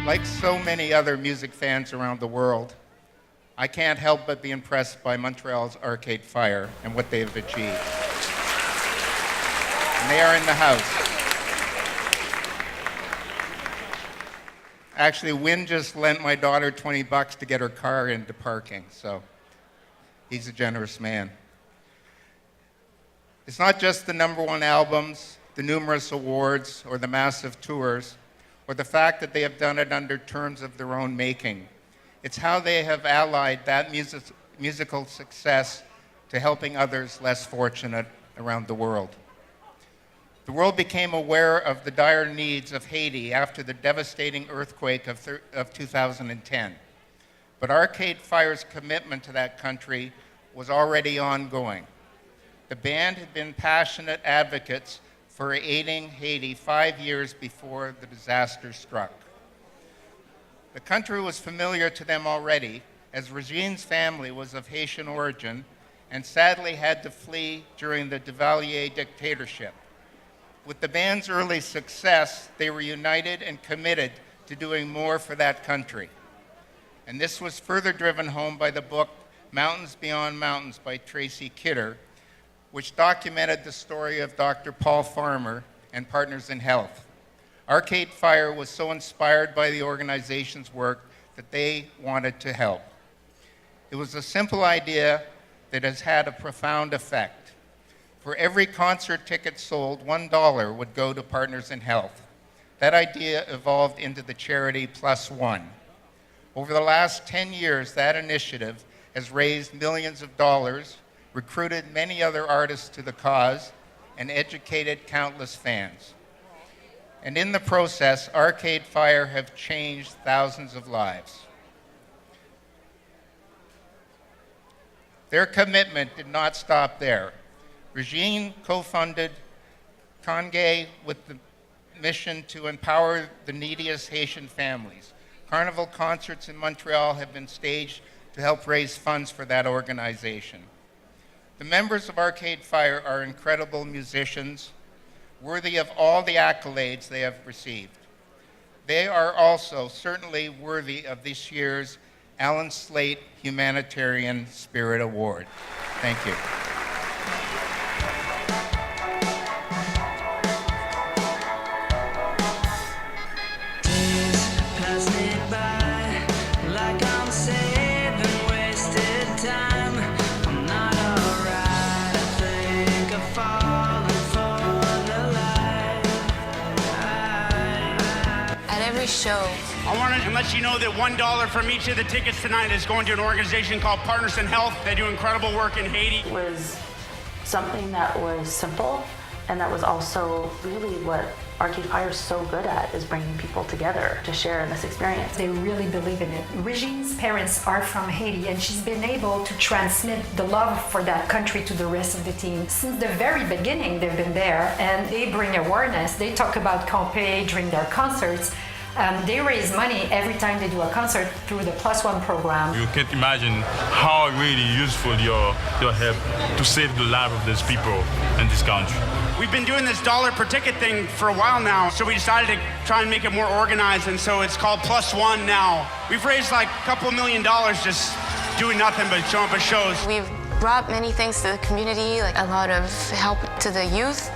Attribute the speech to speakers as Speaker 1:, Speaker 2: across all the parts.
Speaker 1: Like so many other music fans around the world, I can't help but be impressed by Montreal's Arcade Fire and what they have achieved. And they are in the house. Actually, Wynn just lent my daughter $20 to get her car into parking, so he's a generous man. It's not just the #1 albums, the numerous awards, or the massive tours, or the fact that they have done it under terms of their own making. It's how they have allied that musical success to helping others less fortunate around the world. The world became aware of the dire needs of Haiti after the devastating earthquake of 2010. But Arcade Fire's commitment to that country was already ongoing. The band had been passionate advocates for aiding Haiti 5 years before the disaster struck. The country was familiar to them already, as Regine's family was of Haitian origin and sadly had to flee during the Duvalier dictatorship. With the band's early success, they were united and committed to doing more for that country. And this was further driven home by the book Mountains Beyond Mountains by Tracy Kidder, which documented the story of Dr. Paul Farmer and Partners in Health. Arcade Fire was so inspired by the organization's work that they wanted to help. It was a simple idea that has had a profound effect. For every concert ticket sold, $1 would go to Partners in Health. That idea evolved into the charity Plus One. Over the last 10 years, that initiative has raised millions of dollars, recruited many other artists to the cause, and educated countless fans. And in the process, Arcade Fire have changed thousands of lives. Their commitment did not stop there. Regine co-funded Conge with the mission to empower the neediest Haitian families. Carnival concerts in Montreal have been staged to help raise funds for that organization. The members of Arcade Fire are incredible musicians, worthy of all the accolades they have received. They are also certainly worthy of this year's Allan Slaight Humanitarian Spirit Award. Thank you.
Speaker 2: Show.
Speaker 3: I want to let you know that $1 from each of the tickets tonight is going to an organization called Partners in Health. They do incredible work in Haiti.
Speaker 4: It was something that was simple, and that was also really what Arcade Fire is so good at, is bringing people together to share in this experience.
Speaker 5: They really believe in it. Regine's parents are from Haiti, and she's been able to transmit the love for that country to the rest of the team. Since the very beginning, they've been there, and they bring awareness. They talk about Compé during their concerts. They raise money every time they do a concert through the Plus One program.
Speaker 6: You can't imagine how really useful your help to save the life of these people in this country.
Speaker 3: We've been doing this $1 per ticket thing for a while now, so we decided to try and make it more organized, and so it's called Plus One now. We've raised like a couple $1 million just doing nothing but showing up at shows.
Speaker 2: We've brought many things to the community, like a lot of help to the youth.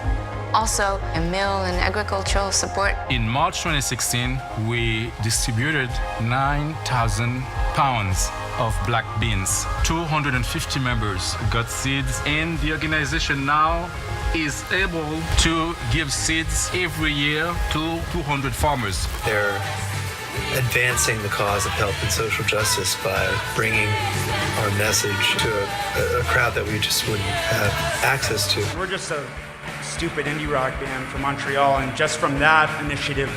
Speaker 2: Also, a mill and agricultural support.
Speaker 7: In March 2016, we distributed 9,000 pounds of black beans. 250 members got seeds, and the organization now is able to give seeds every year to 200 farmers.
Speaker 8: They're advancing the cause of health and social justice by bringing our message to a crowd that we just wouldn't have access to.
Speaker 3: We're just a stupid indie rock band from Montreal, and just from that initiative,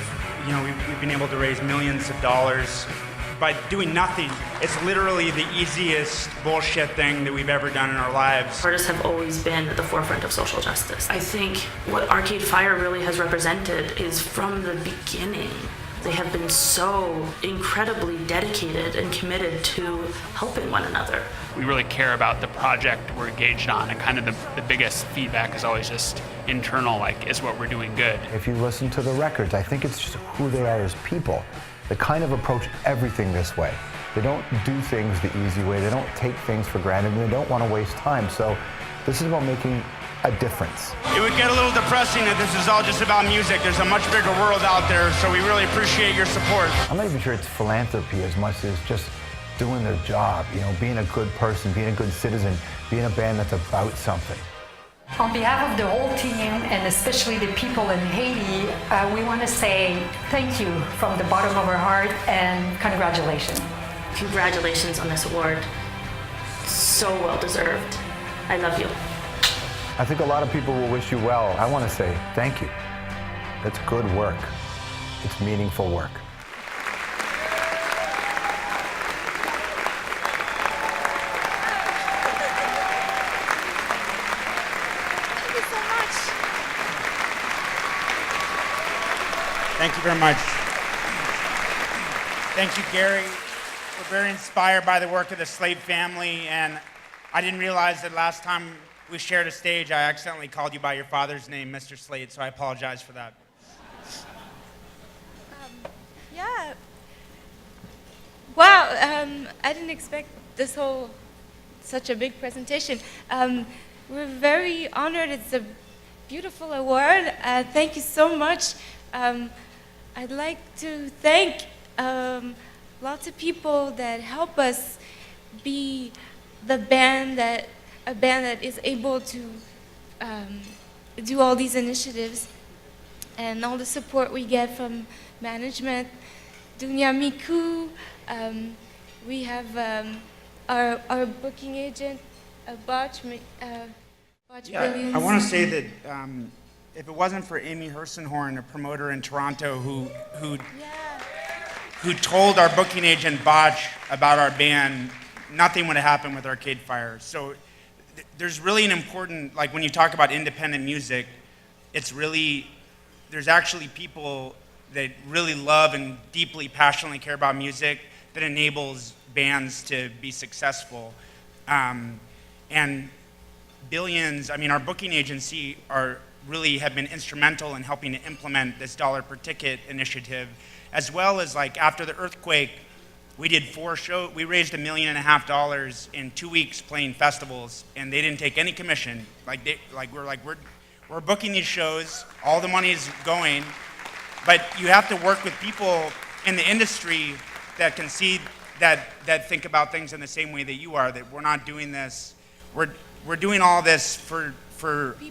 Speaker 3: we've been able to raise millions of dollars by doing nothing. It's literally the easiest bullshit thing that we've ever done in our lives.
Speaker 4: Artists have always been at the forefront of social justice. I think what Arcade Fire really has represented is from the beginning. They have been so incredibly dedicated and committed to helping one another.
Speaker 9: We really care about the project we're engaged on, and kind of the biggest feedback is always just internal, like, is what we're doing good?
Speaker 10: If you listen to the records, I think it's just who they are as people. that kind of approach everything this way. They don't do things the easy way. They don't take things for granted, and they don't want to waste time. So this is about making a difference.
Speaker 3: It would get a little depressing that this is all just about music. There's a much bigger world out there, so we really appreciate your support.
Speaker 10: I'm not even sure it's philanthropy as much as just doing their job, you know, being a good person, being a good citizen, being a band that's about something.
Speaker 5: On behalf of the whole team, and especially the people in Haiti, we want to say thank you from the bottom of our heart and congratulations.
Speaker 4: Congratulations on this award. So well deserved. I love you.
Speaker 10: I think a lot of people will wish you well. I want to say thank you. It's good work. It's meaningful work.
Speaker 3: Thank you very much. Thank you, Gary. We're very inspired by the work of the Slaight family, and I didn't realize that last time we shared a stage, I accidentally called you by your father's name, Mr. Slaight, so I apologize for that.
Speaker 11: Yeah. Wow, I didn't expect such a big presentation. We're very honored. It's a beautiful award. Thank you so much. I'd like to thank lots of people that help us be a band that is able to do all these initiatives, and all the support we get from management. Dunya Miku, we have our booking agent, Botch Billions.
Speaker 3: I want to say that if it wasn't for Amy Hersenhorn, a promoter in Toronto, who told our booking agent Botch about our band, nothing would have happened with Arcade Fire. So there's really an important, like when you talk about independent music, there's actually people that really love and deeply, passionately care about music that enables bands to be successful. And Billions, I mean, our booking agency really have been instrumental in helping to implement this dollar per ticket initiative, as well as like after the earthquake, we did 4 shows. We raised $1.5 million in 2 weeks playing festivals, and they didn't take any commission. We're booking these shows, all the money is going, but you have to work with people in the industry that can see that think about things in the same way that you are. That we're not doing this. We're doing all this for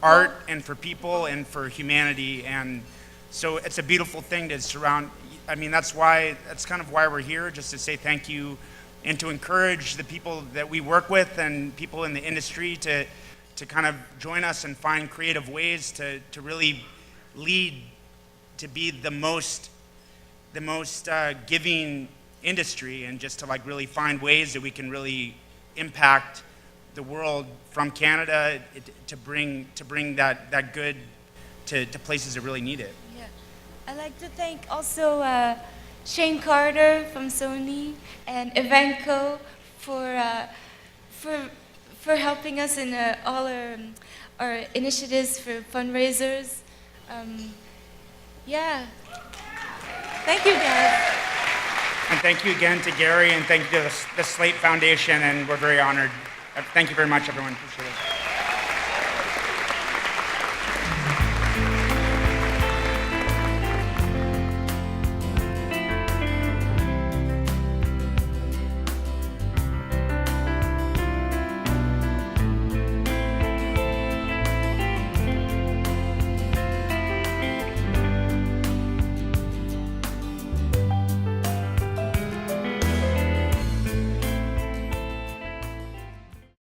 Speaker 3: art and for people and for humanity, and so it's a beautiful thing to surround. I mean, that's kind of why we're here, just to say thank you and to encourage the people that we work with and people in the industry to kind of join us and find creative ways to really lead, to be the most giving industry, and just to like really find ways that we can really impact the world from Canada to bring that good to places that really need it.
Speaker 11: Yeah, I'd like to thank also Shane Carter from Sony and Evenco for helping us in all our initiatives for fundraisers. Yeah, thank you guys.
Speaker 3: And thank you again to Gary, and thank you to the Slaight Foundation, and we're very honored. Thank you very much, everyone. Appreciate it.